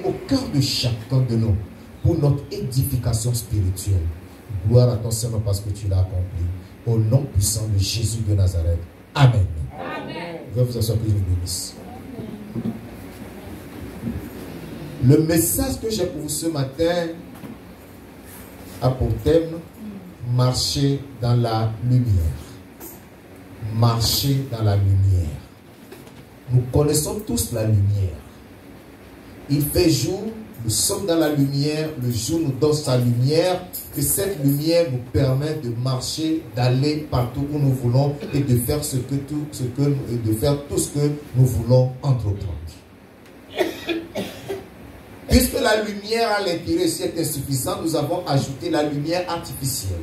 au cœur de chacun de nous pour notre édification spirituelle. Gloire à ton Seigneur parce que tu l'as accompli. Au nom puissant de Jésus de Nazareth. Amen. Amen. Je vais vous asseoir que je vous bénisse. Le message que j'ai pour vous ce matin a pour thème marcher dans la lumière. Marcher dans la lumière. Nous connaissons tous la lumière. Il fait jour, nous sommes dans la lumière, le jour nous donne sa lumière, que cette lumière nous permet de marcher, d'aller partout où nous voulons et de faire tout ce que nous voulons entreprendre. Puisque la lumière à l'intérieur est insuffisante, nous avons ajouté la lumière artificielle,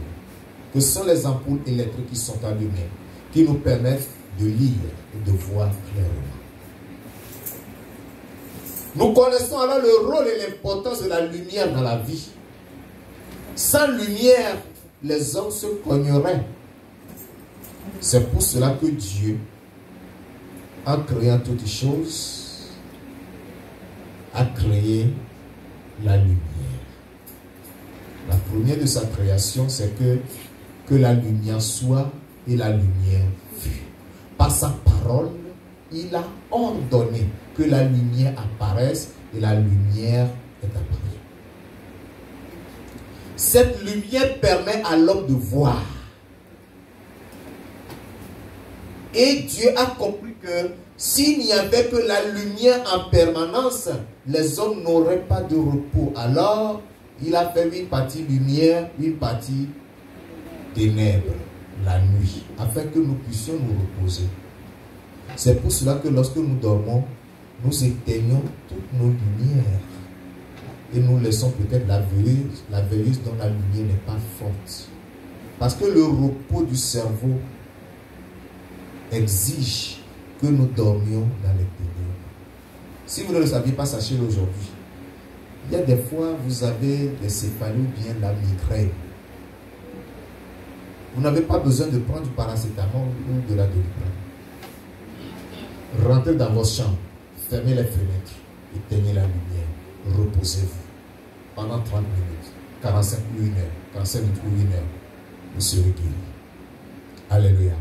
que sont les ampoules électriques qui sont allumées, qui nous permettent de lire et de voir clairement. Nous connaissons alors le rôle et l'importance de la lumière dans la vie. Sans lumière, les hommes se cogneraient. C'est pour cela que Dieu, en créant toutes choses, a créé la lumière. La première de sa création, c'est que la lumière soit et la lumière fut. Par sa parole, il a ordonné que la lumière apparaisse et la lumière est apparue. Cette lumière permet à l'homme de voir. Et Dieu a compris que s'il n'y avait que la lumière en permanence, les hommes n'auraient pas de repos. Alors, il a fait une partie lumière, une partie ténèbres, la nuit, afin que nous puissions nous reposer. C'est pour cela que lorsque nous dormons, nous éteignons toutes nos lumières. Et nous laissons peut-être la veilleuse dont la lumière n'est pas forte. Parce que le repos du cerveau exige que nous dormions dans les ténèbres. Si vous ne le saviez pas, sachez-le aujourd'hui. Il y a des fois, vous avez des céphalées ou bien la migraine. Vous n'avez pas besoin de prendre du paracétamol ou de la Doliprane. Rentrez dans votre chambre, fermez les fenêtres, éteignez la lumière, reposez-vous. Pendant 30 minutes, 45 ou 1 heure, 45 minutes ou 1 heure, vous serez guéri. Alléluia.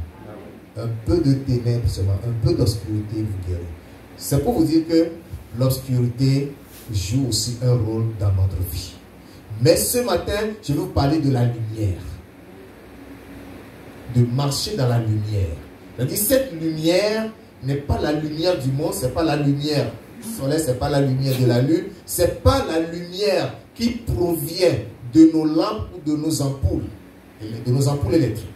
Un peu de ténèbres seulement, un peu d'obscurité vous guérit. C'est pour vous dire que l'obscurité joue aussi un rôle dans notre vie. Mais ce matin, je vais vous parler de la lumière. De marcher dans la lumière. C'est-à-dire, cette lumière n'est pas la lumière du monde, ce n'est pas la lumière du soleil, ce n'est pas la lumière de la lune, ce n'est pas la lumière qui provient de nos lampes ou de nos ampoules électriques.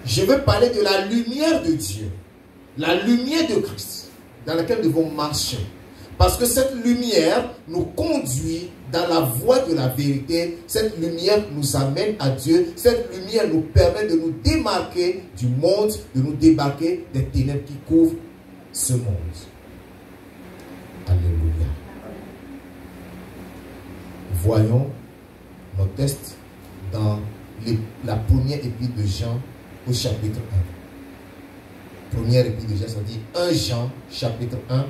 Je veux parler de la lumière de Dieu, la lumière de Christ, dans laquelle nous devons marcher. Parce que cette lumière nous conduit dans la voie de la vérité. Cette lumière nous amène à Dieu. Cette lumière nous permet de nous démarquer du monde, de nous débarquer des ténèbres qui couvrent ce monde. Alléluia. Voyons nos textes dans la première épître de Jean au chapitre 1. Première épître de Jean, ça dit 1 Jean chapitre 1.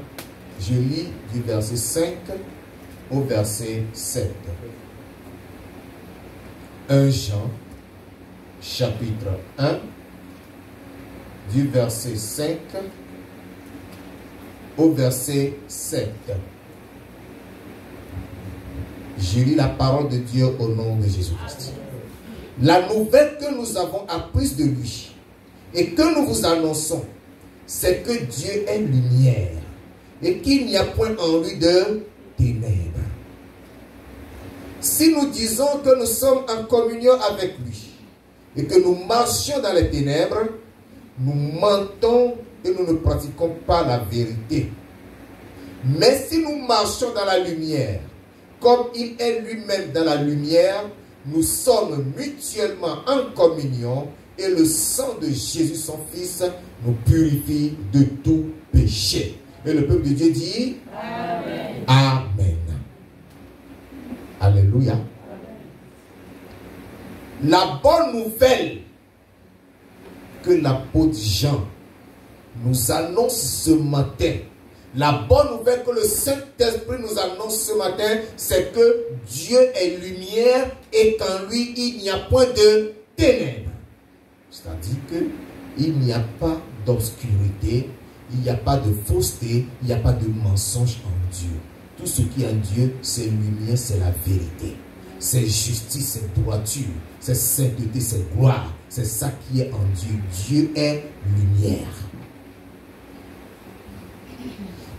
Je lis du verset 5 au verset 7. 1 Jean, chapitre 1, du verset 5 au verset 7. Je lis la parole de Dieu au nom de Jésus-Christ. La nouvelle que nous avons apprise de lui et que nous vous annonçons, c'est que Dieu est lumière et qu'il n'y a point en lui de ténèbres. Si nous disons que nous sommes en communion avec lui et que nous marchions dans les ténèbres, nous mentons et nous ne pratiquons pas la vérité. Mais si nous marchons dans la lumière, comme il est lui-même dans la lumière, nous sommes mutuellement en communion et le sang de Jésus, son Fils, nous purifie de tout péché. Et le peuple de Dieu dit Amen. Amen. Alléluia. Amen. La bonne nouvelle que l'apôtre Jean nous annonce ce matin La bonne nouvelle que le Saint-Esprit nous annonce ce matin, c'est que Dieu est lumière et qu'en lui, il n'y a point de ténèbres. C'est-à-dire qu'il n'y a pas d'obscurité, il n'y a pas de fausseté, il n'y a pas de mensonge en Dieu. Tout ce qui est en Dieu, c'est lumière, c'est la vérité. C'est justice, c'est droiture, c'est sainteté, c'est gloire. C'est ça qui est en Dieu. Dieu est lumière.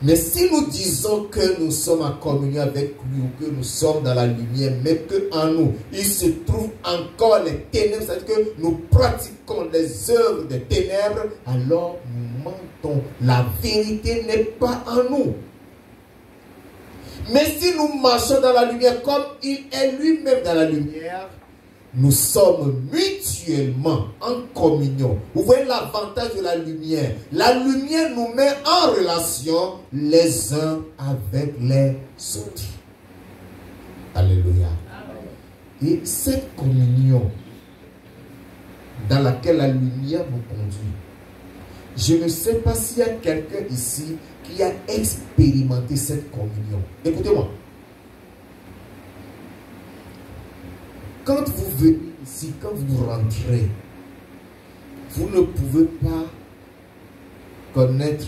Mais si nous disons que nous sommes en communion avec lui ou que nous sommes dans la lumière, mais qu'en nous, il se trouve encore les ténèbres, c'est-à-dire que nous pratiquons les œuvres des ténèbres, alors nous mentons. La vérité n'est pas en nous. Mais si nous marchons dans la lumière comme il est lui-même dans la lumière, nous sommes mutuellement en communion. Vous voyez l'avantage de la lumière. La lumière nous met en relation les uns avec les autres. Alléluia. Et cette communion dans laquelle la lumière nous conduit, je ne sais pas s'il y a quelqu'un ici qui a expérimenté cette communion. Écoutez-moi. Quand vous venez ici, quand vous rentrez, vous ne pouvez pas connaître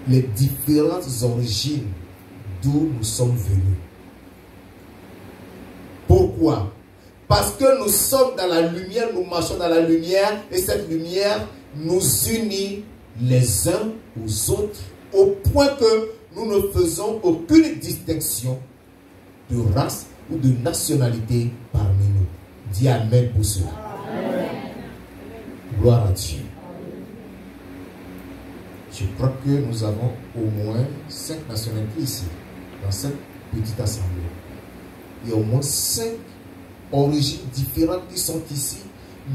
les différentes origines d'où nous sommes venus. Pourquoi? Parce que nous sommes dans la lumière, nous marchons dans la lumière et cette lumière nous unit les uns aux autres au point que nous ne faisons aucune distinction de race ou de nationalité parmi nous. Dis Amen pour cela. Amen. Gloire à Dieu. Je crois que nous avons au moins 5 nationalités ici, dans cette petite assemblée. Il y a au moins 5 origines différentes qui sont ici,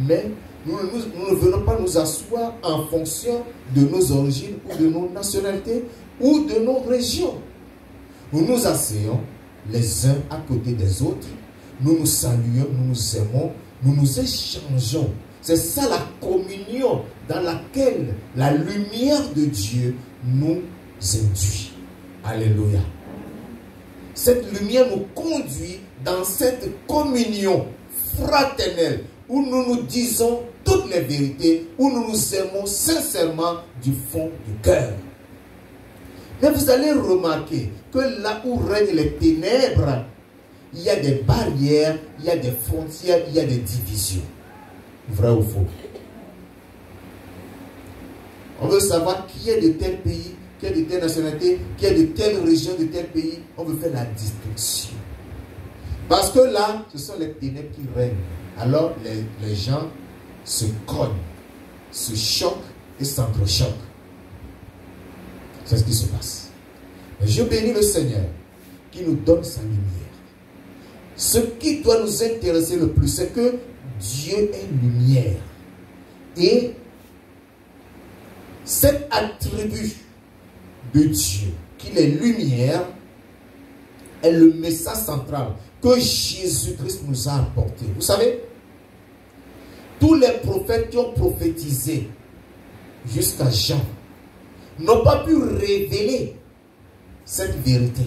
mais nous ne venons pas nous asseoir en fonction de nos origines ou de nos nationalités ou de nos régions. Nous nous asseyons les uns à côté des autres, nous nous saluons, nous nous aimons, nous nous échangeons. C'est ça la communion dans laquelle la lumière de Dieu nous induit. Alléluia. Cette lumière nous conduit dans cette communion fraternelle où nous nous disons toutes les vérités, où nous nous aimons sincèrement du fond du cœur. Mais vous allez remarquer que là où règnent les ténèbres, il y a des barrières, il y a des frontières, il y a des divisions. Vrai ou faux? On veut savoir qui est de tel pays, qui est de telle nationalité, qui est de telle région, de tel pays. On veut faire la distinction. Parce que là, ce sont les ténèbres qui règnent. Alors les gens se cognent, se choquent et s'entrechoquent. C'est ce qui se passe. Mais je bénis le Seigneur qui nous donne sa lumière. Ce qui doit nous intéresser le plus, c'est que Dieu est lumière. Et cet attribut de Dieu, qu'il est lumière, est le message central que Jésus-Christ nous a apporté. Vous savez, tous les prophètes qui ont prophétisé jusqu'à Jean n'ont pas pu révéler cette vérité.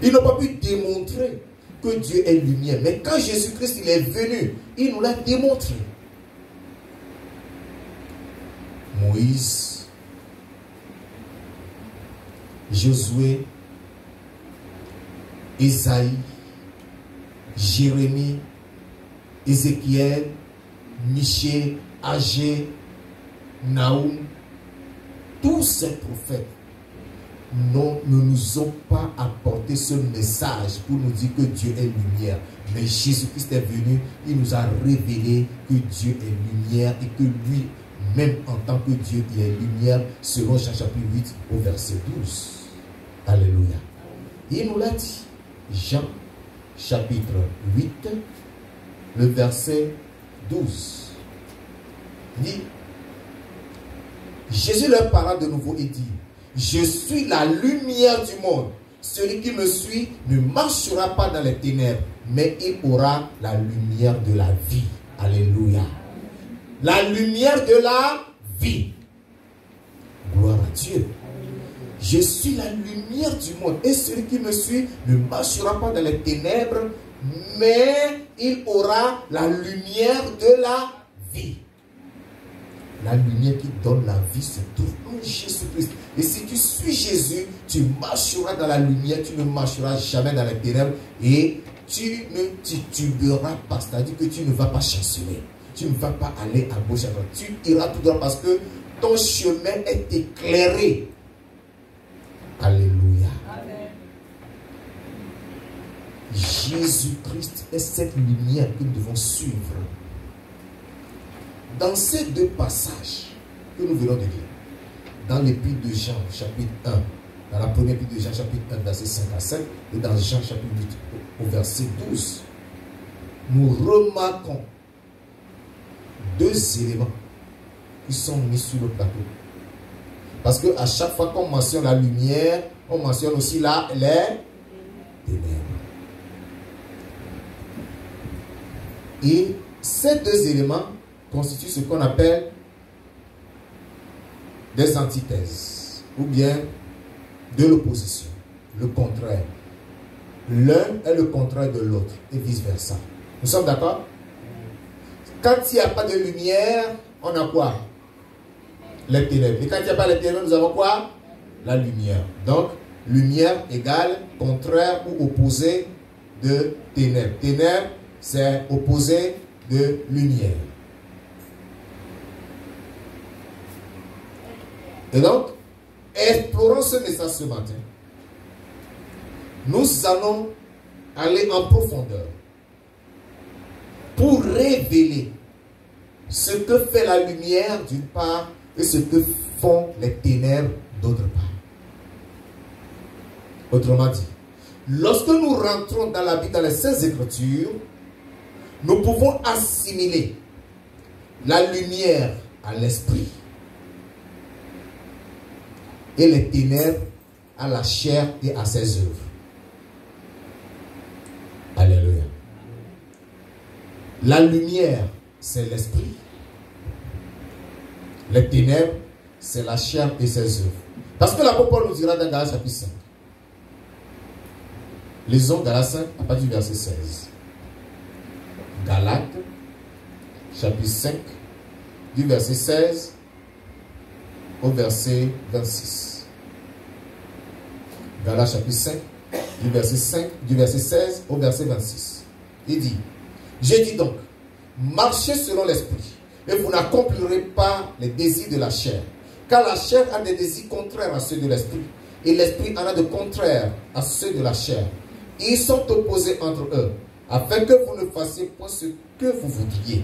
Ils n'ont pas pu démontrer que Dieu est lumière. Mais quand Jésus-Christ il est venu, il nous l'a démontré. Moïse, Josué, Isaïe, Jérémie, Ézéchiel, Michée, Agé, Naoum, tous ces prophètes ne nous ont pas apporté ce message pour nous dire que Dieu est lumière. Mais Jésus-Christ est venu, il nous a révélé que Dieu est lumière et que lui, même en tant que Dieu, il est lumière, selon Jean chapitre 8 au verset 12. Alléluia. Il nous l'a dit. Jean chapitre 8, le verset 12. Dit, Jésus leur parla de nouveau et dit, je suis la lumière du monde. Celui qui me suit ne marchera pas dans les ténèbres, mais il aura la lumière de la vie. Alléluia. La lumière de la vie. Dieu. Je suis la lumière du monde. Et celui qui me suit ne marchera pas dans les ténèbres, mais il aura la lumière de la vie. La lumière qui donne la vie se trouve en Jésus-Christ. Et si tu suis Jésus, tu marcheras dans la lumière, tu ne marcheras jamais dans les ténèbres et tu ne tituberas pas. C'est-à-dire que tu ne vas pas chanceler. Tu ne vas pas aller à gauche à droite. Tu iras tout droit parce que ton chemin est éclairé. Alléluia. Amen. Jésus-Christ est cette lumière que nous devons suivre. Dans ces deux passages que nous venons de lire, dans l'épître de Jean, chapitre 1, dans la première épître de Jean, chapitre 1, verset 5 à 7, et dans Jean, chapitre 8, au verset 12, nous remarquons deux éléments qui sont mis sur le plateau. Parce qu'à chaque fois qu'on mentionne la lumière, on mentionne aussi les ténèbres. Et ces deux éléments constituent ce qu'on appelle des antithèses ou bien de l'opposition, le contraire. L'un est le contraire de l'autre et vice-versa. Nous sommes d'accord? Quand il n'y a pas de lumière, on a quoi? Les ténèbres. Et quand il n'y a pas les ténèbres, nous avons quoi? La lumière. Donc, lumière égale contraire ou opposé de ténèbres. Ténèbres, c'est opposé de lumière. Et donc, explorons ce message ce matin. Nous allons aller en profondeur pour révéler ce que fait la lumière d'une part et ce que font les ténèbres d'autre part. Autrement dit, lorsque nous rentrons dans la Bible, dans les Saintes Écritures, nous pouvons assimiler la lumière à l'esprit et les ténèbres à la chair et à ses œuvres. Alléluia. La lumière, c'est l'esprit. Les ténèbres, c'est la chair et ses œuvres. Parce que l'apôtre Paul nous dira dans Galates chapitre 5. Lisons Galates 5 à partir du verset 16. Galates chapitre 5 du verset 16 au verset 26. Galates chapitre 5 du verset 16 au verset 26. Il dit: je dis donc, marchez selon l'esprit, et vous n'accomplirez pas les désirs de la chair. Car la chair a des désirs contraires à ceux de l'esprit, et l'esprit en a de contraires à ceux de la chair. Ils sont opposés entre eux, afin que vous ne fassiez pas ce que vous voudriez.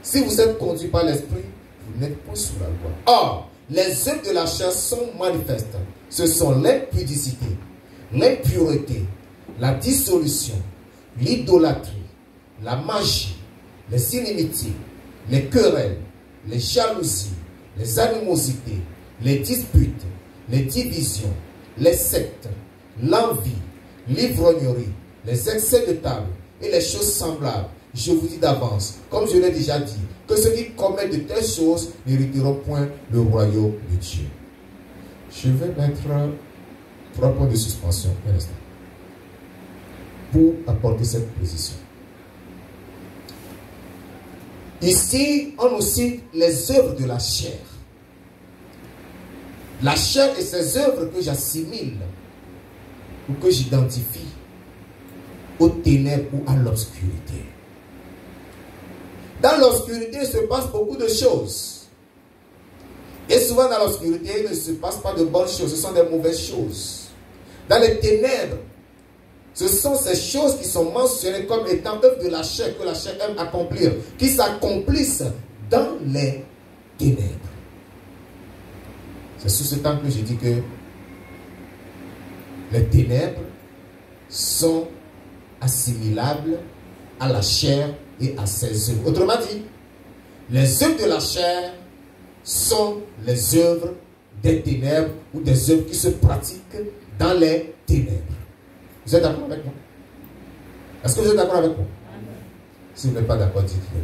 Si vous êtes conduit par l'esprit, vous n'êtes pas sous la loi. Or, les œuvres de la chair sont manifestes. Ce sont l'impudicité, l'impureté, la dissolution, l'idolâtrie, la magie, les inimitiés, les querelles, les jalousies, les animosités, les disputes, les divisions, les sectes, l'envie, l'ivrognerie, les excès de table et les choses semblables. Je vous dis d'avance, comme je l'ai déjà dit, que ceux qui commettent de telles choses n'hériteront point le royaume de Dieu. Je vais mettre 3 points de suspension un instant pour apporter cette position. Ici, on nous cite les œuvres de la chair. La chair et ses œuvres que j'assimile ou que j'identifie aux ténèbres ou à l'obscurité. Dans l'obscurité, il se passe beaucoup de choses. Et souvent dans l'obscurité, il ne se passe pas de bonnes choses, ce sont des mauvaises choses. Dans les ténèbres, ce sont ces choses qui sont mentionnées comme étant œuvres de la chair, que la chair aime accomplir, qui s'accomplissent dans les ténèbres. C'est sous ce temps que je dis que les ténèbres sont assimilables à la chair et à ses œuvres. Autrement dit, les œuvres de la chair sont les œuvres des ténèbres ou des œuvres qui se pratiquent dans les ténèbres. Vous êtes d'accord avec moi? Est-ce que vous êtes d'accord avec moi? Si vous n'êtes pas d'accord, dites-le.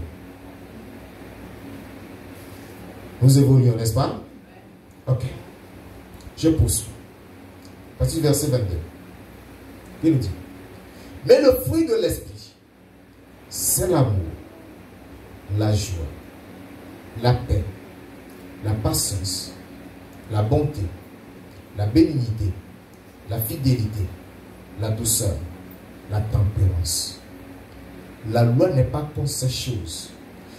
Nous évoluons, n'est-ce pas? Ok. Je poursuis. À partir du verset 22. Il nous dit, mais le fruit de l'esprit, c'est l'amour, la joie, la paix, la patience, la bonté, la bénignité, la fidélité, la douceur, la tempérance. La loi n'est pas contre ces choses.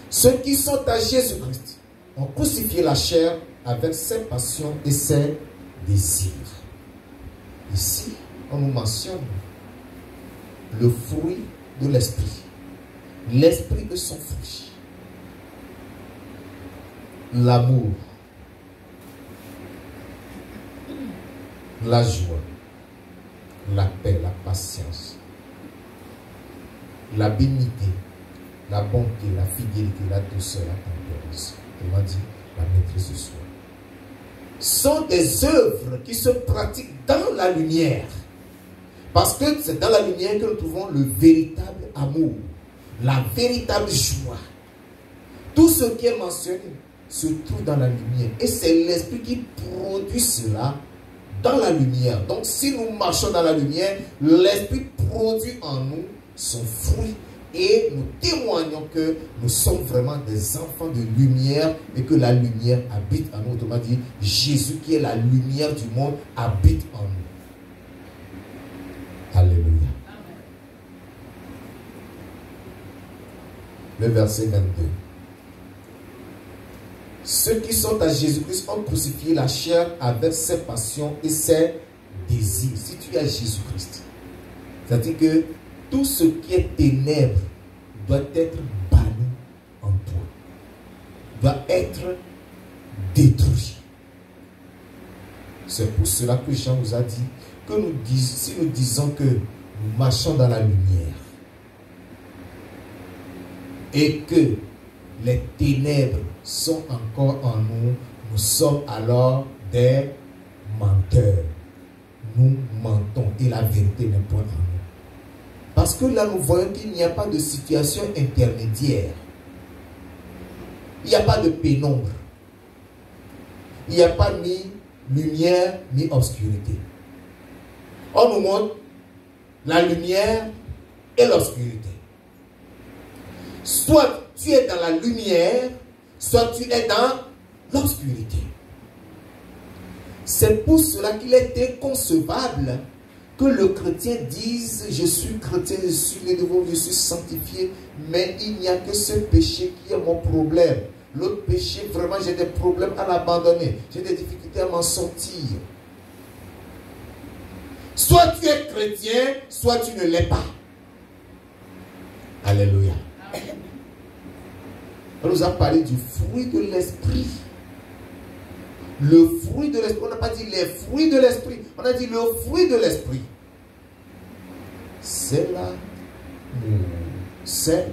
Ceux qui sont à Jésus-Christ ont crucifié la chair avec ses passions et ses désirs. Ici, on nous mentionne le fruit de l'esprit. L'esprit de son fruit. L'amour, la joie, la paix, la patience, la bénignité, la bonté, la fidélité, la douceur, la tempérance. Autrement dit, la maîtrise de soi. Sont des œuvres qui se pratiquent dans la lumière. Parce que c'est dans la lumière que nous trouvons le véritable amour, la véritable joie. Tout ce qui est mentionné se trouve dans la lumière. Et c'est l'esprit qui produit cela dans la lumière. Donc si nous marchons dans la lumière, l'esprit produit en nous son fruit et nous témoignons que nous sommes vraiment des enfants de lumière et que la lumière habite en nous. Autrement dit, Jésus qui est la lumière du monde habite en nous. Alléluia. Le verset 22. Ceux qui sont à Jésus-Christ ont crucifié la chair avec ses passions et ses désirs. Si tu es à Jésus-Christ, c'est-à-dire que tout ce qui est ténèbres doit être banni en toi, doit être détruit. C'est pour cela que Jean nous a dit que si nous disons que nous marchons dans la lumière et que les ténèbres sont encore en nous, nous sommes alors des menteurs. Nous mentons et la vérité n'est point en nous. Parce que là, nous voyons qu'il n'y a pas de situation intermédiaire. Il n'y a pas de pénombre. Il n'y a pas ni lumière ni obscurité. On nous montre la lumière et l'obscurité. Soit tu es dans la lumière, soit tu es dans l'obscurité. C'est pour cela qu'il est inconcevable que le chrétien dise: je suis chrétien, je suis né de nouveau, je suis sanctifié, mais il n'y a que ce péché qui est mon problème. L'autre péché, vraiment, j'ai des problèmes à l'abandonner. J'ai des difficultés à m'en sortir. Soit tu es chrétien, soit tu ne l'es pas. Alléluia. On nous a parlé du fruit de l'esprit. Le fruit de l'esprit. On n'a pas dit les fruits de l'esprit. On a dit le fruit de l'esprit. C'est l'amour. C'est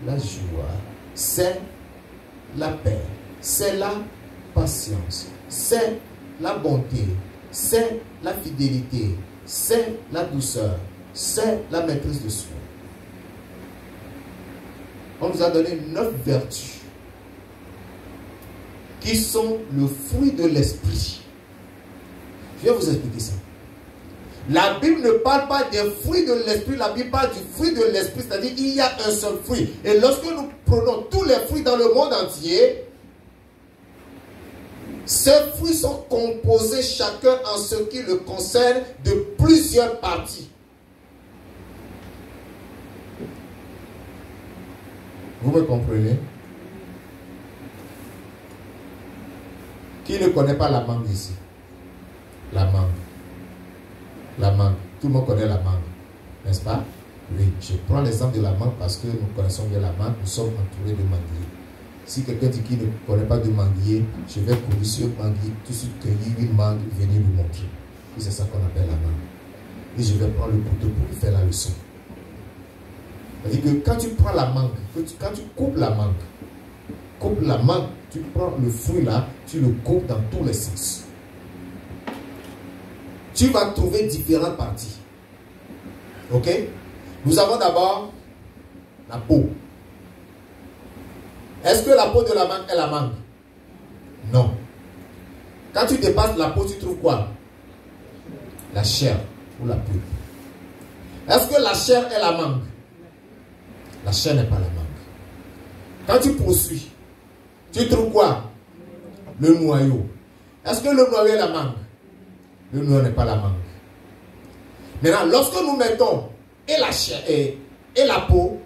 la joie. C'est la paix. C'est la patience. C'est la bonté. C'est la fidélité. C'est la douceur. C'est la maîtrise de soi. On nous a donné 9 vertus qui sont le fruit de l'esprit. Je vais vous expliquer ça. La Bible ne parle pas des fruits de l'esprit, la Bible parle du fruit de l'esprit, c'est-à-dire qu'il y a un seul fruit. Et lorsque nous prenons tous les fruits dans le monde entier, ces fruits sont composés chacun en ce qui le concerne de plusieurs parties. Vous me comprenez? Qui ne connaît pas la mangue ici? La mangue. La mangue. Tout le monde connaît la mangue. N'est-ce pas? Oui. Je prends l'exemple de la mangue parce que nous connaissons bien la mangue. Nous sommes entourés de manguiers. Si quelqu'un dit qu'il ne connaît pas de manguier, je vais courir sur un manguier, tout de suite cueillir une mangue et venir lui montrer. Et c'est ça qu'on appelle la mangue. Et je vais prendre le couteau pour lui faire la leçon. C'est-à-dire que quand tu prends la mangue, quand tu coupes la mangue, tu prends le fruit là, tu le coupes dans tous les sens. Tu vas trouver différentes parties. Ok? Nous avons d'abord la peau. Est-ce que la peau de la mangue est la mangue? Non. Quand tu dépasses la peau, tu trouves quoi? La chair ou la pulpe. Est-ce que la chair est la mangue? La chair n'est pas la mangue. Quand tu poursuis, tu trouves quoi? Le noyau. Est-ce que le noyau est la mangue? Le noyau n'est pas la mangue. Maintenant, lorsque nous mettons et la chair, et la peau,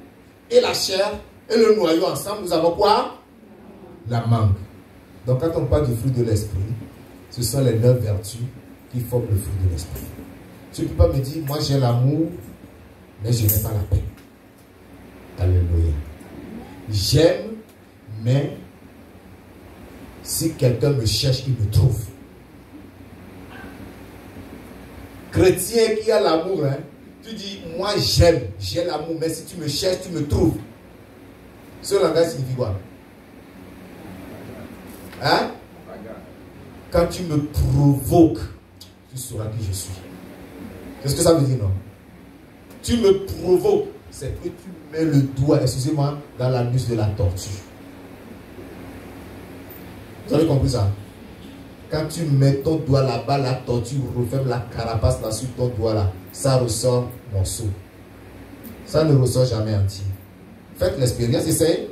et la chair, et le noyau ensemble, nous avons quoi? La mangue. Donc quand on parle du fruit de l'esprit, ce sont les 9 vertus qui forment le fruit de l'esprit. Tu ne peux pas me dire, moi j'ai l'amour, mais je n'ai pas la paix. Alléluia. J'aime, mais si quelqu'un me cherche, il me trouve. Chrétien qui a l'amour, hein, tu dis, moi j'aime, j'ai l'amour, mais si tu me cherches, tu me trouves. Ce langage signifie quoi? Hein? Quand tu me provoques, tu sauras qui je suis. Qu'est-ce que ça veut dire, non? Tu me provoques, c'est que tu mets le doigt, excusez-moi, dans l'anus de la tortue. Vous avez compris ça? Quand tu mets ton doigt là-bas, la tortue referme la carapace là sur ton doigt là, ça ressort morceau. Ça ne ressort jamais entier. Faites l'expérience, essayez.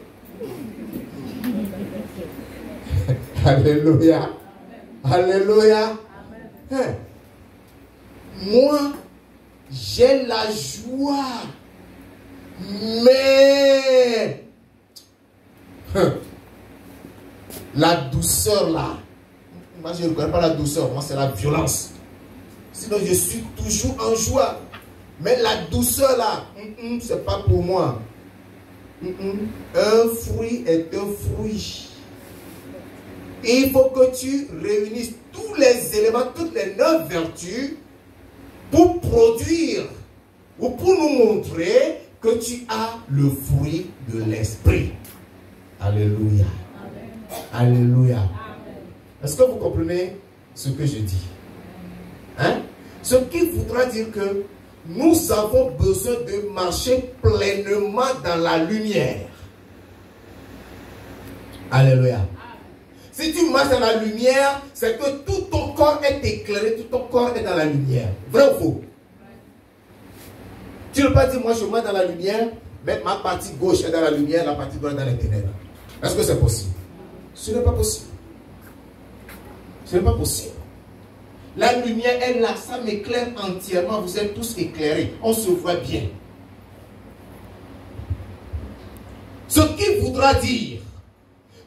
Alléluia. Alléluia. Hein? Moi, j'ai la joie. Mais la douceur là, moi je ne reconnais pas la douceur, moi c'est la violence. Sinon je suis toujours en joie. Mais la douceur là, c'est pas pour moi. Un fruit est un fruit. Il faut que tu réunisses tous les éléments, toutes les 9 vertus pour produire ou pour nous montrer que tu as le fruit de l'esprit. Alléluia. Amen. Alléluia. Est-ce que vous comprenez ce que je dis? Hein? Ce qui voudra dire que nous avons besoin de marcher pleinement dans la lumière. Alléluia. Si tu marches dans la lumière, c'est que tout ton corps est éclairé, tout ton corps est dans la lumière. Vrai ou faux? Tu ne peux pas dire, moi je marche dans la lumière, mais ma partie gauche est dans la lumière, la partie droite est dans les ténèbres. Est-ce que c'est possible? Ce n'est pas possible. Ce n'est pas possible. La lumière est là, ça m'éclaire entièrement, vous êtes tous éclairés, on se voit bien. Ce qui voudra dire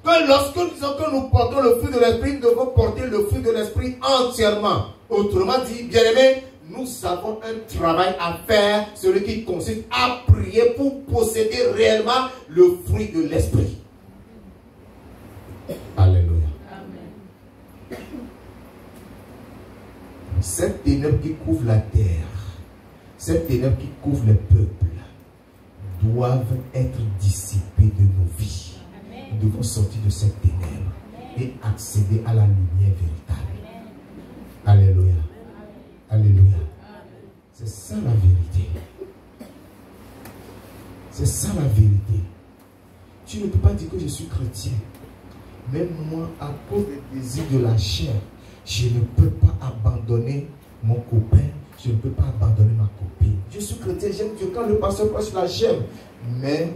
que lorsque nous disons que nous portons le fruit de l'esprit, nous devons porter le fruit de l'esprit entièrement. Autrement dit, bien-aimés, nous avons un travail à faire, celui qui consiste à prier pour posséder réellement le fruit de l'esprit. Alléluia. Amen. Cette ténèbre qui couvre la terre, cette ténèbre qui couvre les peuples, doivent être dissipées de nos vies. Nous devons sortir de cette ténèbre et accéder à la lumière véritable. Alléluia. Alléluia. C'est ça la vérité. C'est ça la vérité. Tu ne peux pas dire que je suis chrétien. Même moi, à cause des désirs de la chair, je ne peux pas abandonner mon copain. Je ne peux pas abandonner ma copine. Je suis chrétien, j'aime Dieu. Quand le pasteur passe là, j'aime. Mais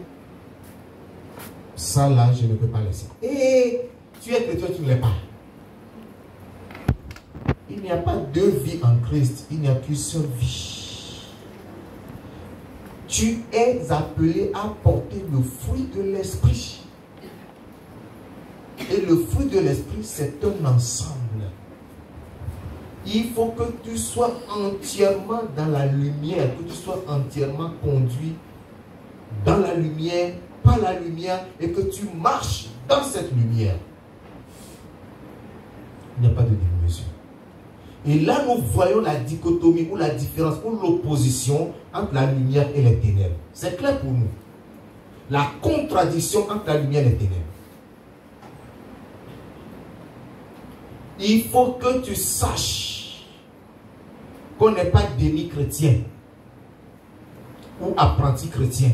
ça là, je ne peux pas laisser. Et tu es chrétien, tu ne l'es pas. Il n'y a pas deux vies en Christ. Il n'y a qu'une seule vie. Tu es appelé à porter le fruit de l'esprit. Et le fruit de l'esprit, c'est un ensemble. Il faut que tu sois entièrement dans la lumière, que tu sois entièrement conduit dans la lumière, par la lumière, et que tu marches dans cette lumière. Il n'y a pas de diminution. Et là, nous voyons la dichotomie ou la différence ou l'opposition entre la lumière et les ténèbres. C'est clair pour nous. La contradiction entre la lumière et les ténèbres. Il faut que tu saches qu'on n'est pas demi-chrétien ou apprenti chrétien.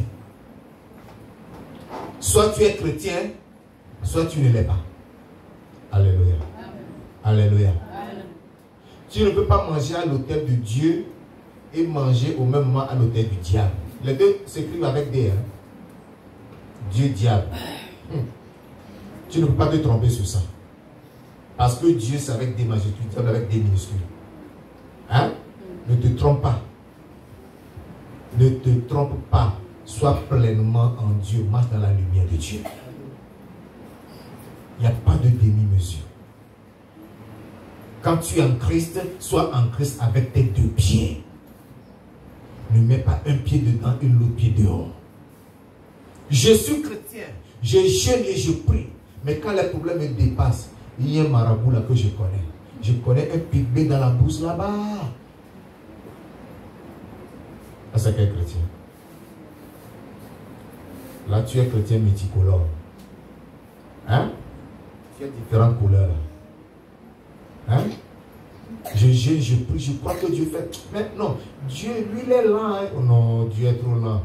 Soit tu es chrétien, soit tu ne l'es pas. Alléluia. Amen. Alléluia. Tu ne peux pas manger à l'autel de Dieu et manger au même moment à l'autel du diable. Les deux s'écrivent avec des. Dieu, diable. Tu ne peux pas te tromper sur ça. Parce que Dieu, c'est avec des majuscules, diable avec des minuscules. Hein? Ne te trompe pas. Ne te trompe pas. Sois pleinement en Dieu. Marche dans la lumière de Dieu. Il n'y a pas de demi-mesure. Quand tu es en Christ, sois en Christ avec tes deux pieds. Ne mets pas un pied dedans et l'autre pied dehors. Je suis chrétien. Je jeûne et je prie. Mais quand les problèmes me dépassent, il y a un marabout là que je connais. Je connais un pygmée dans la brousse là-bas. Ah, c'est quel chrétien? Là, tu es chrétien multicolore. Hein? Tu as différentes couleurs. Hein? Je jeûne, je prie, je crois que Dieu fait. Mais non, Dieu, lui, il est lent. Hein? Oh non, Dieu est trop lent.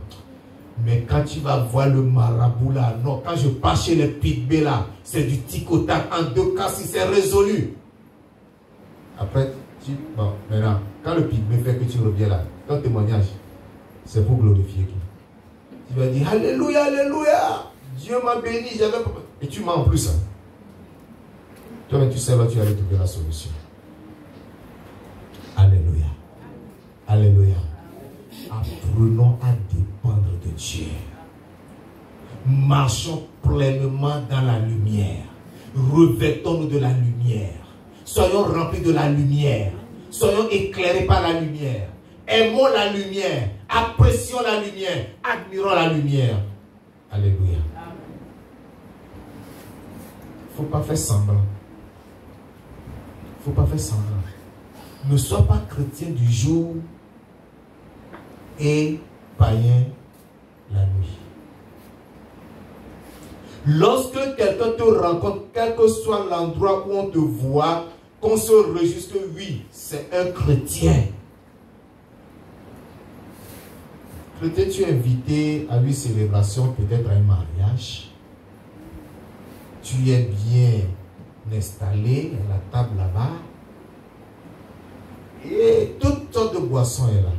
Mais quand tu vas voir le marabout là, non, quand je passe chez les pygmées là, c'est du tic-au-tac. En 2 cas, si c'est résolu. Après, bon, maintenant, quand le pygmée fait que tu reviens là, ton témoignage, c'est pour glorifier qui? Tu vas dire, Alléluia, Alléluia, Dieu m'a béni, j'avais pas... Et tu mens en plus. Hein. Toi-même, tu sais là, tu allais trouver la solution. Alléluia. Alléluia. Apprenons à dépendre de Dieu. Marchons pleinement dans la lumière. Revêtons-nous de la lumière. Soyons remplis de la lumière. Soyons éclairés par la lumière. Aimons la lumière. Apprécions la lumière. Admirons la lumière. Alléluia. Il ne faut pas faire semblant. Il ne faut pas faire semblant. Ne sois pas chrétien du jour et païen la nuit. Lorsque quelqu'un te rencontre, quel que soit l'endroit où on te voit, qu'on se réjouisse que oui, c'est un chrétien. Chrétien, tu es invité à une célébration, peut-être à un mariage. Tu es bien installé à la table là-bas. Et toutes sortes de boissons est là.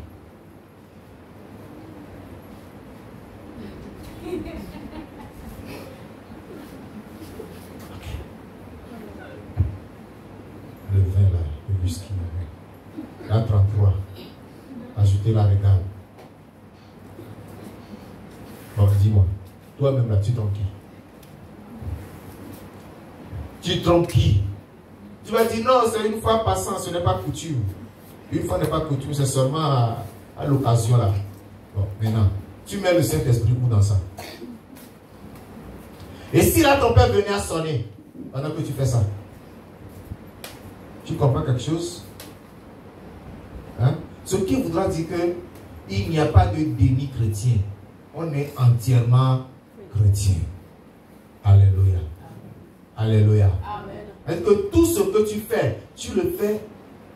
Le vin là, le whisky là. La 33. Ajoutez la régale. Bon, dis-moi. Toi-même là, tu trompes qui? Tu trompes qui? Tu vas dire non, c'est une fois passant, ce n'est pas coutume. Une fois n'est pas coutume, c'est seulement à l'occasion là. Bon, maintenant, tu mets le Saint-Esprit où dans ça? Et si là ton père venait à sonner pendant que tu fais ça, tu comprends quelque chose? Hein? Ce qui voudra dire qu'il n'y a pas de déni chrétien. On est entièrement chrétien. Alléluia. Alléluia. Est-ce que tout ce que tu fais, tu le fais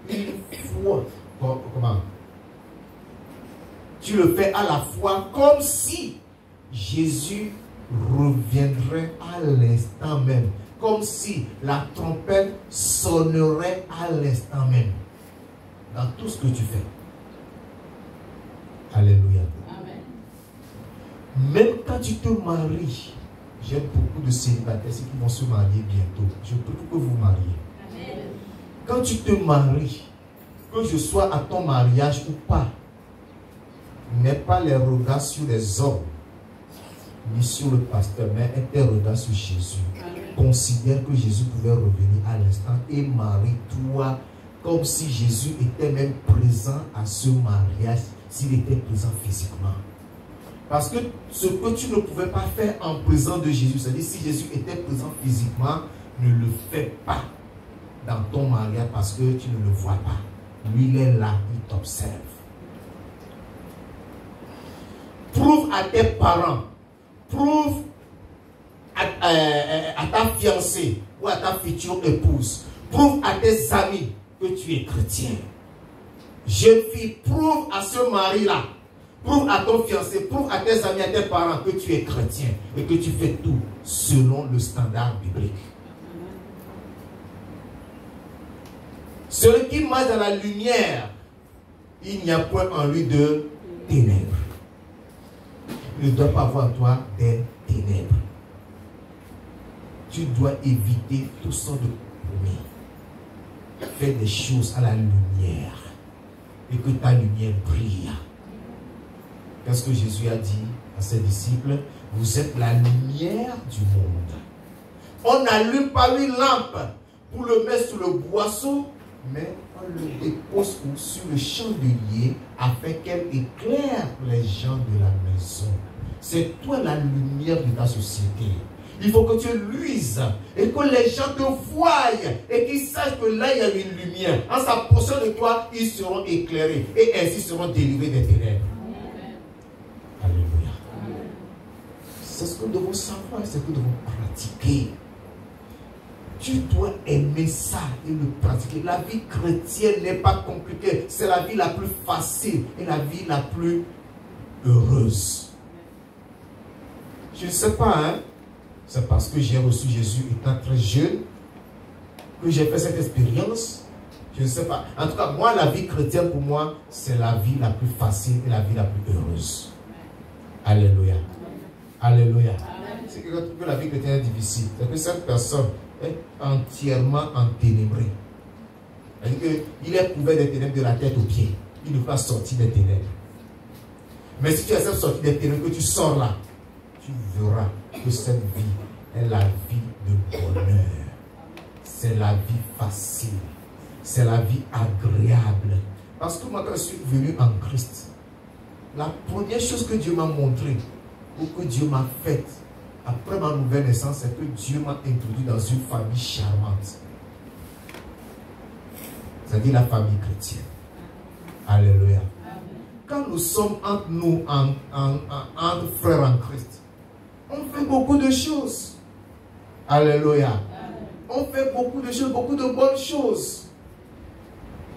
une fois? Comment? Tu le fais à la fois comme si Jésus reviendrait à l'instant même. Comme si la trompette sonnerait à l'instant même. Dans tout ce que tu fais. Alléluia. Amen. Même quand tu te maries, j'aime beaucoup de célibataires qui vont se marier bientôt. Je peux que vous mariez. Amen. Quand tu te maries, que je sois à ton mariage ou pas, n'aie pas les regards sur les hommes, ni sur le pasteur, mais aie tes regards sur Jésus. Amen. Considère que Jésus pouvait revenir à l'instant et marie-toi comme si Jésus était même présent à ce mariage, s'il était présent physiquement. Parce que ce que tu ne pouvais pas faire en présence de Jésus, c'est-à-dire si Jésus était présent physiquement, ne le fais pas dans ton mariage parce que tu ne le vois pas. Lui, il est là, il t'observe. Prouve à tes parents, prouve à ta fiancée ou à ta future épouse, prouve à tes amis que tu es chrétien. Jeune fille, prouve à ce mari-là, prouve à ton fiancé, prouve à tes amis, à tes parents que tu es chrétien et que tu fais tout selon le standard biblique. Celui qui marche dans la lumière, il n'y a point en lui de ténèbres. Il ne doit pas avoir en toi des ténèbres. Tu dois éviter toutes sortes de compromis. Fais des choses à la lumière et que ta lumière brille. Qu'est-ce que Jésus a dit à ses disciples? Vous êtes la lumière du monde. On n'allume pas une lampe pour le mettre sous le boisseau, mais on le dépose sur le chandelier afin qu'elle éclaire les gens de la maison. C'est toi la lumière de ta société. Il faut que tu luises et que les gens te voient et qu'ils sachent que là il y a une lumière. En s'approchant de toi, ils seront éclairés et ainsi seront délivrés des ténèbres. Alléluia. C'est ce que nous devons savoir, c'est ce que nous devons pratiquer. Tu dois aimer ça et le pratiquer. La vie chrétienne n'est pas compliquée. C'est la vie la plus facile et la vie la plus heureuse. Je ne sais pas, hein. C'est parce que j'ai reçu Jésus étant très jeune que j'ai fait cette expérience. Je ne sais pas. En tout cas, moi, la vie chrétienne, pour moi, c'est la vie la plus facile et la vie la plus heureuse. Alléluia. Alléluia. C'est quelqu'un trouve que la vie chrétienne est difficile. C'est que cette personne est entièrement enténébrée. C'est-à-dire qu'il est couvert des ténèbres de la tête aux pieds. Il ne peut pas sortir des ténèbres. Mais si tu acceptes de sortir des ténèbres, que tu sors là, tu verras que cette vie est la vie de bonheur. C'est la vie facile. C'est la vie agréable. Parce que moi, quand je suis venu en Christ, la première chose que Dieu m'a montré, ou que Dieu m'a faite, après ma nouvelle naissance, c'est que Dieu m'a introduit dans une famille charmante. C'est-à-dire la famille chrétienne. Alléluia. Quand nous sommes entre nous, entre frères en Christ, on fait beaucoup de choses. Alléluia. On fait beaucoup de choses, beaucoup de bonnes choses.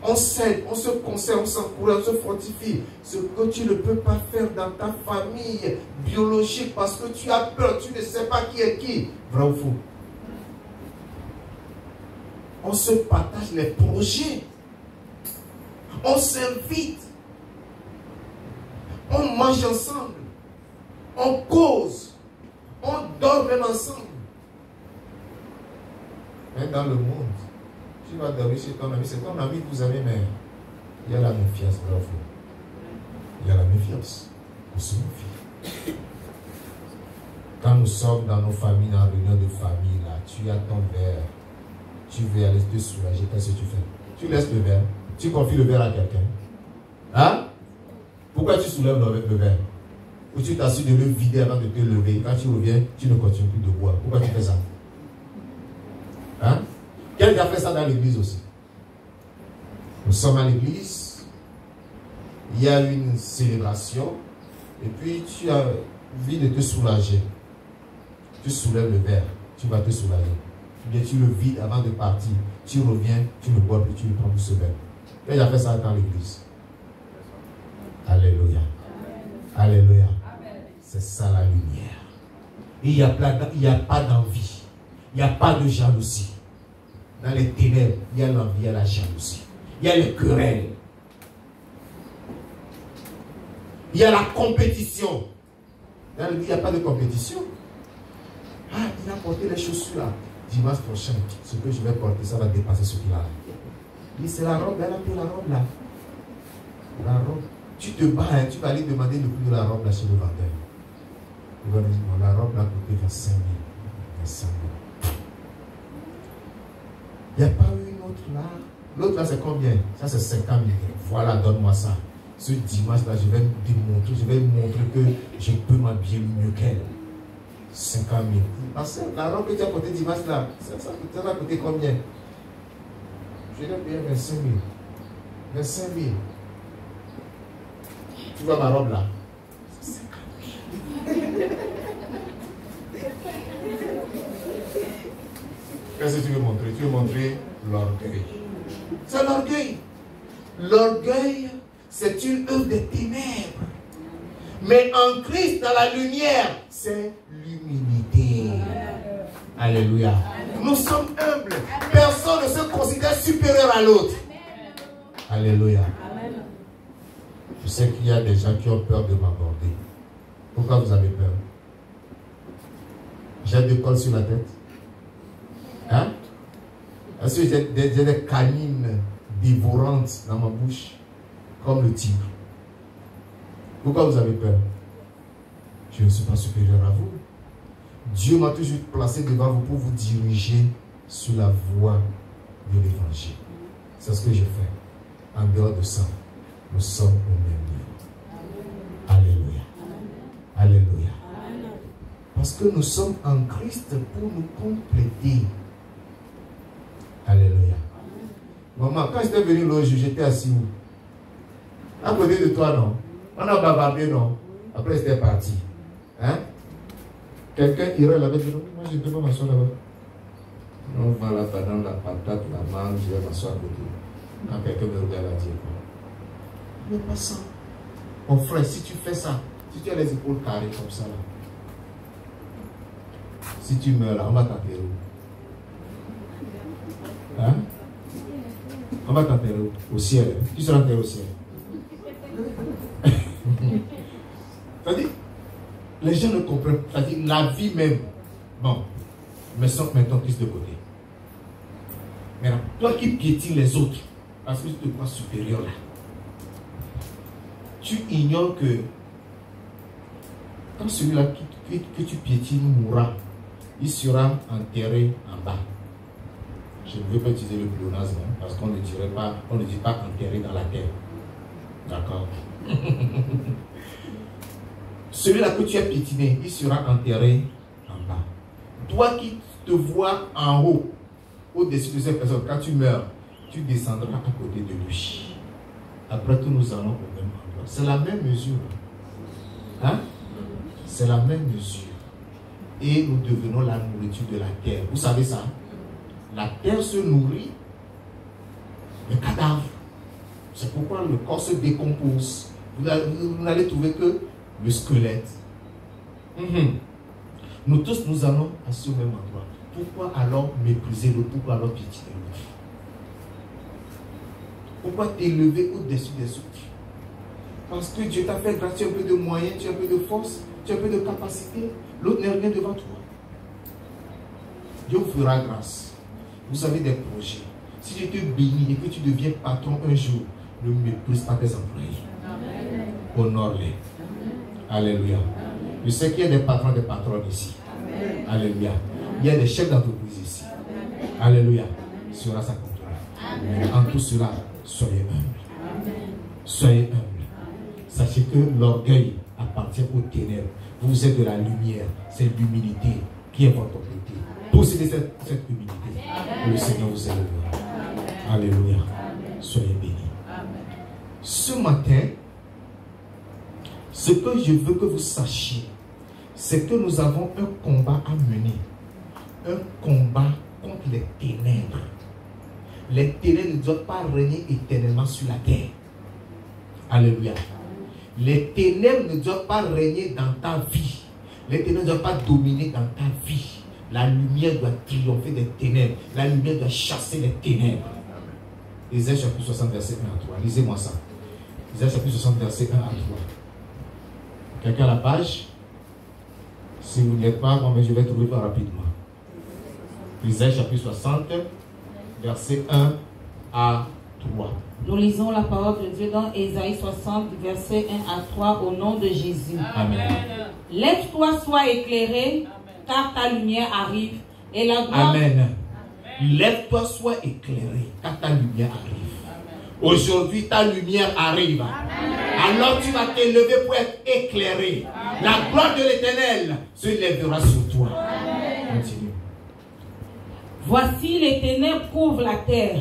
On s'aide, on se conseille, on s'encourage, on se fortifie. Ce que tu ne peux pas faire dans ta famille biologique parce que tu as peur, tu ne sais pas qui est qui. Vrai ou faux? On se partage les projets. On s'invite. On mange ensemble. On cause. On dort même ensemble. Mais dans le monde, tu vas dormir chez ton ami, c'est ton ami que vous avez, mais il y a la méfiance, bravo. Il y a la méfiance. On se méfie. Quand nous sommes dans nos familles, dans la réunion de famille, là, tu as ton verre, tu veux aller te soulager, qu'est-ce que tu fais? Tu laisses le verre, tu confies le verre à quelqu'un. Hein? Pourquoi tu soulèves le verre? Ou tu t'assures de le vider avant de te lever. Quand tu reviens, tu ne continues plus de boire. Pourquoi tu fais ça? Hein? Quelqu'un a fait ça dans l'église aussi. Nous sommes à l'église, il y a une célébration, et puis tu as envie de te soulager. Tu soulèves le verre, tu vas te soulager. Bien, tu le vides avant de partir. Tu reviens, tu ne bois plus, tu ne prends plus ce verre. Quelqu'un a fait ça dans l'église. Alléluia. Alléluia. C'est ça la lumière. Et il n'y a pas d'envie. Il n'y a pas de jalousie. Dans les ténèbres, il y a l'envie, il y a la jalousie. Il y a les querelles. Il y a la compétition. Dans l'église, il n'y a pas de compétition. Ah, il a porté les chaussures là. Dimanche prochain, ce que je vais porter, ça va dépasser ce qu'il a. Il dit, c'est la robe, elle a pris la robe là. La robe. Tu te bats, hein, tu vas aller demander le prix de la robe là chez le vendeur. Il va dire, bon, la robe là coûtait 25 000. 25 000. Il n'y a pas eu une autre là. L'autre là, c'est combien? Ça, c'est 50 000. Voilà, donne-moi ça. Ce dimanche là, je vais démontrer, je vais montrer que je peux m'habiller mieux qu'elle. 50 000. Parce que la robe que tu as portée dimanche là, ça va coûter combien? Je vais payer 25 000. 25 000. Tu vois ma robe là? C'est 50 000. Qu'est-ce que tu veux montrer? Tu veux montrer l'orgueil. C'est l'orgueil. L'orgueil, c'est une œuvre des ténèbres. Mais en Christ, dans la lumière, c'est l'humilité. Alléluia. Nous sommes humbles. Personne ne se considère supérieur à l'autre. Alléluia. Amen. Je sais qu'il y a des gens qui ont peur de m'aborder. Pourquoi vous avez peur? J'ai des cols sur la tête. Hein? Est-ce que j'ai des canines dévorantes dans ma bouche, comme le tigre? Pourquoi vous avez peur? Je ne suis pas supérieur à vous. Dieu m'a toujours placé devant vous pour vous diriger sur la voie de l'évangile. C'est ce que je fais. En dehors de ça, nous sommes au même niveau. Alléluia. Alléluia. Parce que nous sommes en Christ pour nous compléter. Alléluia. Maman, quand j'étais venu l'autre jour, j'étais assis où? À côté de toi, non? On a bavardé, non? Après, c'était parti. Hein? Quelqu'un irait là-bas et dit, moi, je ne peux pas m'asseoir là-bas. On va là-bas dans la patate, la mangue, je vais m'asseoir à côté. Quand quelqu'un me regarde, il dit, mais pas ça. Mon frère, si tu fais ça, si tu as les épaules carrées comme ça, là, si tu meurs là, on va t'enterrer où? Hein? On va t'enterrer au ciel. Tu seras enterré au ciel. C'est-à-dire, les gens ne comprennent pas. C'est-à-dire, la vie même. Bon, mettons Christ de côté. Maintenant, toi qui piétines les autres, parce que tu te crois supérieur là, tu ignores que quand celui-là que tu piétines mourra, il sera enterré en bas. Je ne veux pas utiliser le pléonasme parce qu'on ne dirait pas, on ne dit pas enterré dans la terre. D'accord? Celui-là que tu as piétiné, il sera enterré en bas. Toi qui te vois en haut, au-dessus de cette personne, quand tu meurs, tu descendras à côté de lui. Après tout, nous allons au même endroit. C'est la même mesure. Hein? C'est la même mesure. Et nous devenons la nourriture de la terre. Vous savez ça? La terre se nourrit de cadavres. C'est pourquoi le corps se décompose. Vous n'allez trouver que le squelette. Nous tous, nous allons à ce même endroit. Pourquoi alors mépriser l'autre? Pourquoi alors piétiner l'autre? Pourquoi t'élever au-dessus des autres? Parce que Dieu t'a fait grâce, tu as un peu de moyens, tu as un peu de force, tu as un peu de capacité. L'autre n'est rien devant toi. Dieu vous fera grâce. Vous avez des projets. Si Dieu te bénit et que tu deviens patron un jour, ne méprise pas tes employés. Honore-les. Alléluia. Je sais qu'il y a des patrons et des patronnes ici. Alléluia. Il y a des chefs d'entreprise ici. Alléluia. Sera sa contrôle. En tout cela, soyez humbles. Soyez humbles. Sachez que l'orgueil appartient aux ténèbres. Vous êtes de la lumière. C'est l'humilité qui est votre propriété. Possédez cette humilité. Le Seigneur vous élèvera. Alléluia. Soyez bénis. Ce matin, ce que je veux que vous sachiez, c'est que nous avons un combat à mener. Un combat contre les ténèbres. Les ténèbres ne doivent pas régner éternellement sur la terre. Alléluia. Les ténèbres ne doivent pas régner dans ta vie. Les ténèbres ne doivent pas dominer dans ta vie. La lumière doit triompher des ténèbres. La lumière doit chasser les ténèbres. Isaïe chapitre 60, verset 1 à 3. Lisez-moi ça. Isaïe chapitre 60, verset 1 à 3. Quelqu'un à la page? Si vous n'êtes pas, moi, je vais trouver pas rapidement. Isaïe chapitre 60, verset 1 à 3. Nous lisons la parole de Dieu dans Isaïe 60, verset 1 à 3, au nom de Jésus. Amen. Lève-toi, sois éclairé, car ta lumière arrive. Et la gloire... Amen. Lève-toi, sois éclairé, car ta lumière arrive. Aujourd'hui, ta lumière arrive. Amen. Alors tu vas t'élever pour être éclairé. Amen. La gloire de l'Éternel se lèvera sur toi. Amen. Continue. Voici les ténèbres couvrent la terre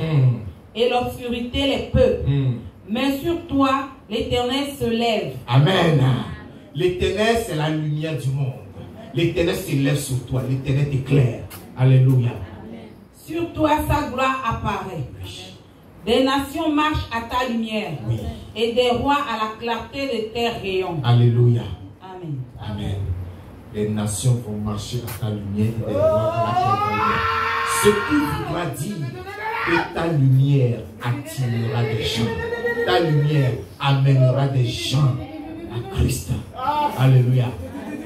et l'obscurité les peuples. Mais sur toi, l'Éternel se lève. Amen. L'Éternel, c'est la lumière du monde. L'Éternel se lève sur toi. L'Éternel t'éclaire. Alléluia. Amen. Sur toi, sa gloire apparaît. Oui. Des nations marchent à ta lumière. Oui. Et des rois à la clarté de tes rayons. Alléluia. Amen. Amen. Les nations vont marcher à ta lumière et des rois à la clarté de tes rayons. Ce qui voudra dire Et ta lumière attirera des gens. Ta lumière amènera des gens à Christ. Alléluia.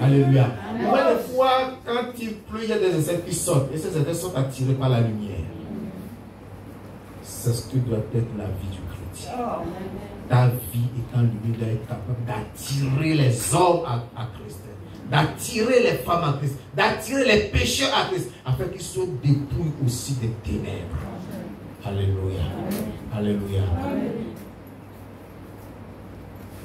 Alléluia. Des fois, quand il pleut, il y a des insectes qui sortent. Et ces insectes sont attirés par la lumière. C'est ce que doit être la vie du chrétien. Ta vie étant lumière doit être capable d'attirer les hommes à Christ. D'attirer les femmes à Christ. D'attirer les pécheurs à Christ. Afin qu'ils soient dépouillés aussi des ténèbres. Alléluia. Alléluia.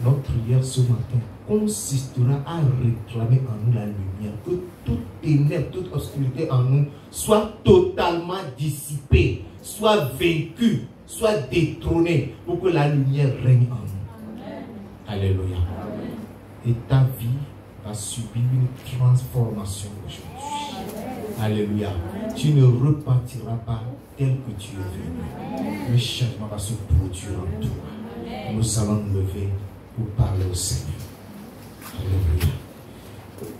Notre prière ce matin consistera à réclamer en nous la lumière. Que toute ténèbre, toute obscurité en nous soit totalement dissipée, soit vaincue, soit détrônée pour que la lumière règne en nous. Alléluia. Et ta vie va subir une transformation aujourd'hui. Alléluia. Tu ne repartiras pas tel que tu es venu. Le changement va se produire en toi. Nous allons nous lever pour parler au Seigneur. Alléluia.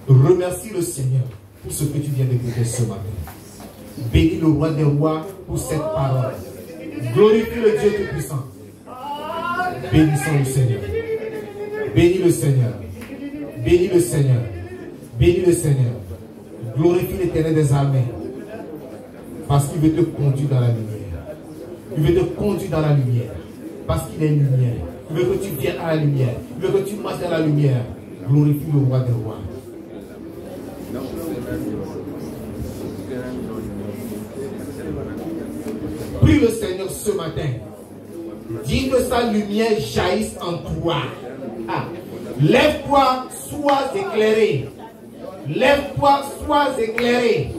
Remercie le Seigneur pour ce que tu viens d'écouter ce matin. Bénis le roi des rois pour cette parole. Glorifie le Dieu Tout-Puissant. Bénissons le Seigneur. Bénis le Seigneur. Bénis le Seigneur. Bénis le Seigneur. Glorifie l'Éternel des armées. Parce qu'il veut te conduire dans la lumière. Il veut te conduire dans la lumière. Parce qu'il est lumière. Il veut que tu viennes à la lumière. Il veut que tu marches dans la lumière. Glorifie le roi des rois. Prie le Seigneur ce matin. Dis que sa lumière jaillisse en toi. Ah. Lève-toi, sois éclairé. Lève-toi, sois éclairé.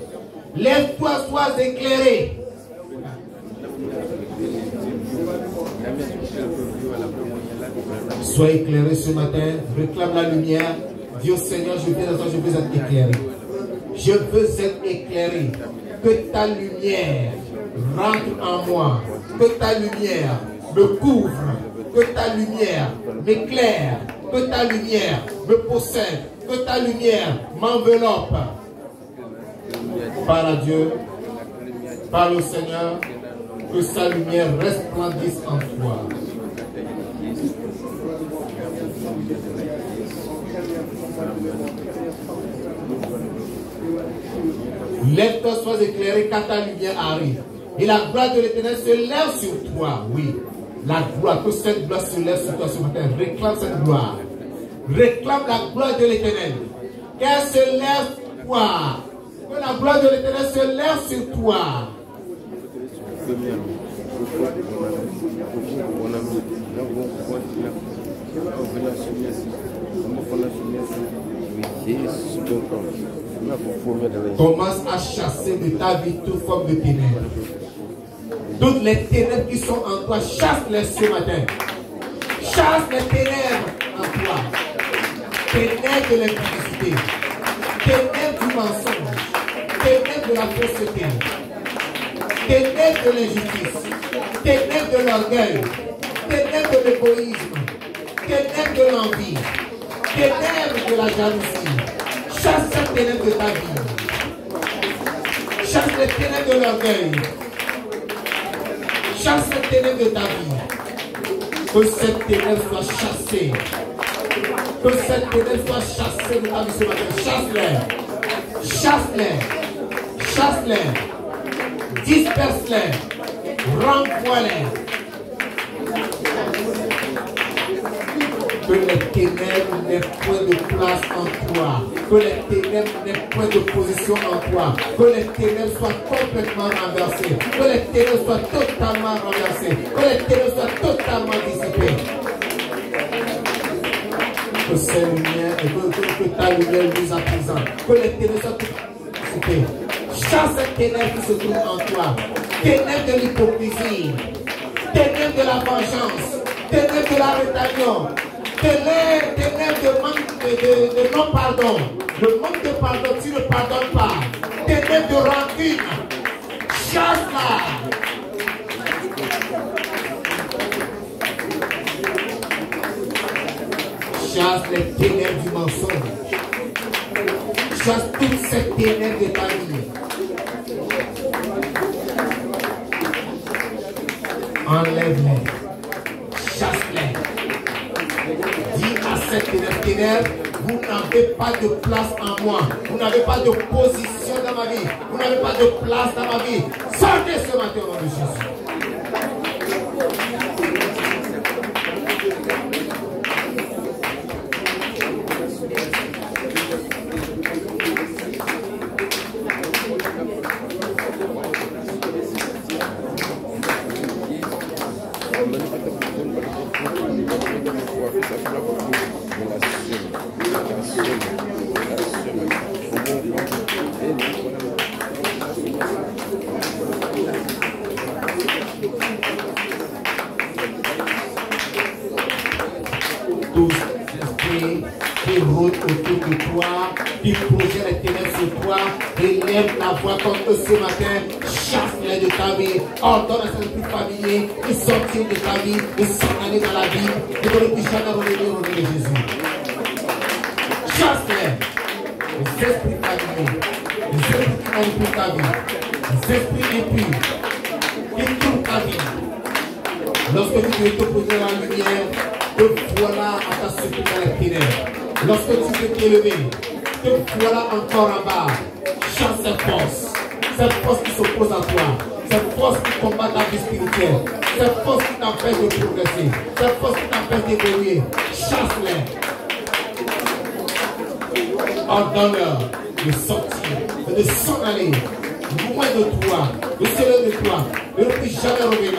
Lève-toi, sois éclairé. Sois éclairé ce matin. Réclame la lumière. Dis au Seigneur, je viens je veux être éclairé. Je veux être éclairé. Que ta lumière rentre en moi. Que ta lumière me couvre. Que ta lumière m'éclaire. Que ta lumière me possède. Que ta lumière m'enveloppe. Par Dieu, par le Seigneur, que sa lumière resplendisse en toi. Lève-toi, sois éclairé car ta lumière arrive. Et la gloire de l'Éternel se lève sur toi. Oui, la gloire, que cette gloire se lève sur toi ce matin. Réclame cette gloire. Réclame la gloire de l'Éternel. Qu'elle se lève sur toi. Que la gloire de l'Éternel se lève sur toi. Commence à chasser de ta vie toute forme de ténèbres. Toutes les ténèbres qui sont en toi, chasse-les ce matin. Chasse les ténèbres en toi. Ténèbres de l'impudicité. Ténèbres du mensonge. Ténèbres de la fausseté. Ténèbres de l'injustice. Ténèbres de l'orgueil. Ténèbres de l'égoïsme. Ténèbres de l'envie. Ténèbres de la jalousie. Chasse ces ténèbres de ta vie. Chasse les ténèbres de l'orgueil. Chasse les ténèbres de ta vie. Que cette ténèbre soit chassée. Que cette ténèbre soit chassée de ta vie ce matin. Chasse-les. Chasse-les. Chasse-les. Disperse-les. Renvoie-les. Que les ténèbres n'aient point de place en toi. Que les ténèbres n'aient point de position en toi. Que les ténèbres soient complètement renversées. Que les ténèbres soient totalement renversées. Que les ténèbres soient totalement dissipées. Que ces lumières, que ta lumière luise à présent. Que les ténèbres soient dissipées. Chasse ces ténèbres qui se trouvent en toi. Ténèbres de l'hypocrisie. Ténèbres de la vengeance. Ténèbres de la rébellion. Ténèbres de manque de non-pardon. Le manque de pardon, tu ne pardonnes pas. Ténèbres de rancune. Chasse-la. Chasse les ténèbres du mensonge. Chasse toutes ces ténèbres de ta vie. Enlève-les. Chasse-les. Dis à cette ténèbre, vous n'avez pas de place en moi. Vous n'avez pas de position dans ma vie. Vous n'avez pas de place dans ma vie. Sortez ce matin au nom de Jésus. Qui projette les ténèbres sur toi, élève la voix comme eux ce matin, chasse-les de ta vie, ordonne à cet esprit familier de sortir de ta vie, de s'en aller dans la vie, et de ne plus jamais revenir au nom de Jésus. Chasse-les, les esprits familiers, les esprits qui manipulent ta vie, les esprits impurs, qui tournent ta vie. Lorsque tu veux te poser dans la lumière, te voilà à ta secours dans les ténèbres. Lorsque tu veux t'élever, te voilà encore en bas. Chasse cette force qui s'oppose à toi, cette force qui combat ta vie spirituelle, cette force qui t'empêche de progresser, cette force qui t'empêche d'évoluer. Chasse-les. Ordonne-leur de sortir, de s'en aller, loin de toi, de s'élever de toi, de ne plus jamais revenir.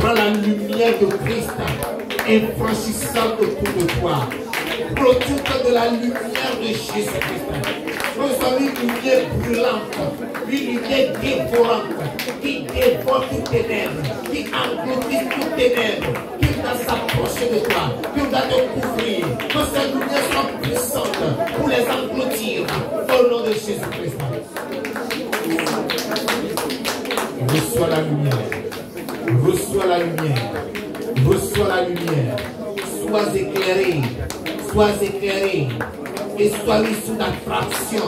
Prends la lumière de Christ infranchissante autour de toi. Clôture de la lumière de Jésus-Christ. Nous sommes une lumière brûlante, une lumière dévorante, qui dévore toutes ténèbres, qui engloutit toutes ténèbres, qui doit s'approcher de toi, qui doit te couvrir. Que ces lumières soient puissantes pour les engloutir au nom de Jésus-Christ. Reçois la lumière. Reçois la lumière. Reçois la lumière. Sois éclairé. Sois éclairé. Et sois mis sous d'attraction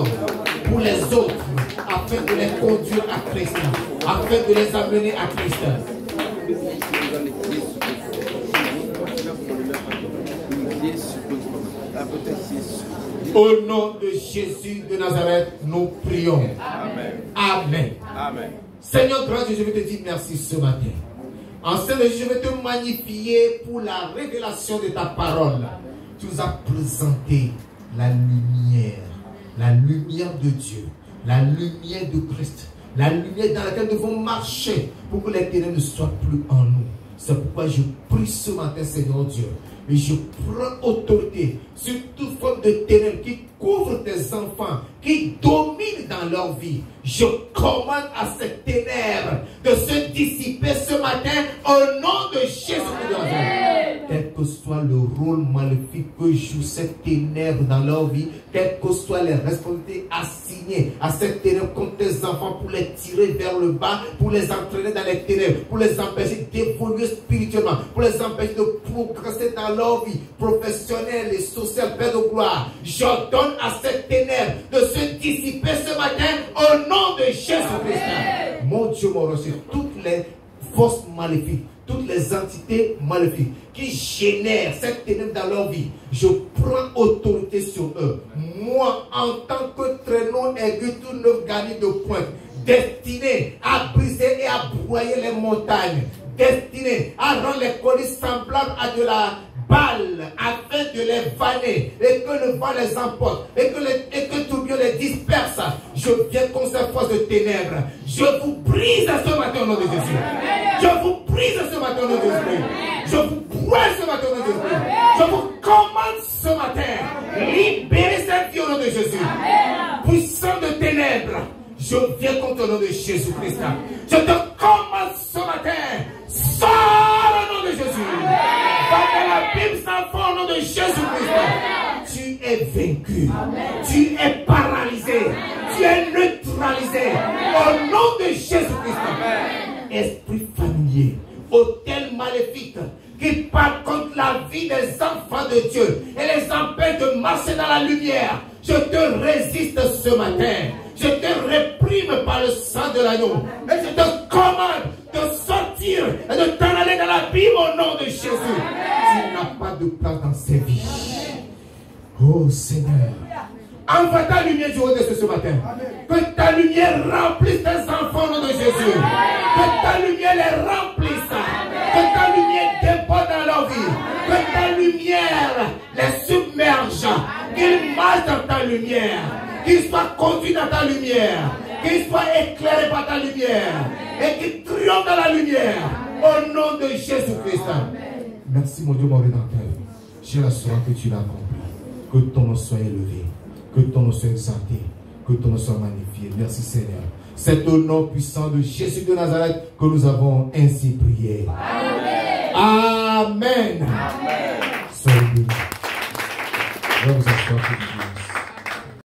pour les autres, afin de les conduire à Christ, afin de les amener à Christ. Au nom de Jésus de Nazareth, nous prions. Amen. Amen. Amen. Seigneur, grand Dieu, je veux te dire merci ce matin. En Seigneur, je veux te magnifier pour la révélation de ta parole. Tu nous as présenté la lumière de Dieu, la lumière de Christ, la lumière dans laquelle nous devons marcher pour que les ténèbres ne soient plus en nous. C'est pourquoi je prie ce matin, Seigneur Dieu, et je prends autorité sur toute forme de ténèbres qui couvre tes enfants, qui dominent dans leur vie. Je commande à ces ténèbres de se dissiper ce matin au nom de Jésus-Christ. Quel que soit le rôle maléfique que joue cette ténèbre dans leur vie, quelles que soient les responsabilités assignées à cette ténèbre contre tes enfants pour les tirer vers le bas, pour les entraîner dans les ténèbres, pour les empêcher d'évoluer spirituellement, pour les empêcher de progresser dans leur vie professionnelle et sociale, Père de gloire. J'ordonne à cette ténèbre de se dissiper ce matin au nom de Jésus-Christ. Mon Dieu, mon Dieu, toutes les forces maléfiques, toutes les entités maléfiques qui génèrent cette ténèbre dans leur vie, je prends autorité sur eux. Moi, en tant que traîneau aigu, tout neuf garni de pointe, destiné à briser et à broyer les montagnes, destiné à rendre les collines semblables à de la balle, afin de les vanner et que le vent les emporte et que tout bien les disperse. Je viens contre cette force de ténèbres. Je vous brise ce matin au nom de Jésus. Je vous brise ce matin au nom de Jésus. Je vous brise ce matin au nom de Jésus. Je vous commande ce matin, libérez cette vie au nom de Jésus. Puissant de ténèbres, je viens contre le nom de Jésus-Christ. Je te commande ce matin, sors au nom de Jésus. Parce que la Bible s'enfonce au nom de Jésus-Christ. Tu es vaincu. Amen. Tu es paralysé. Amen. Tu es neutralisé. Amen. Au nom de Jésus-Christ. Esprit familier, autel maléfique qui parle contre la vie des enfants de Dieu et les empêche de marcher dans la lumière. Je te résiste ce matin. Je te réprime par le sang de l'agneau. Et je te commande de sortir et de t'en aller dans l'abîme au nom de Jésus. Tu n'as pas de place dans ces vies. Oh Seigneur, envoie ta lumière du haut de ce matin. Que ta lumière remplisse tes enfants au nom de Jésus. Que ta lumière les remplisse. Que ta lumière déborde dans leur vie. Que ta lumière les submerge. Qu'ils marchent dans ta lumière. Qu'ils soient conduits dans ta lumière. Qu'ils soient éclairés par ta lumière. Et qu'ils triomphent dans la lumière. Au nom de Jésus-Christ. Merci mon Dieu, mon Rédempteur. J'ai l'assurance que tu l'as accompli. Que ton nom soit élevé. Que ton nom soit exalté. Que ton nom soit magnifié. Merci Seigneur. C'est au nom puissant de Jésus de Nazareth que nous avons ainsi prié. Amen. Amen. Soyez bénis. Je vais vous asseoir.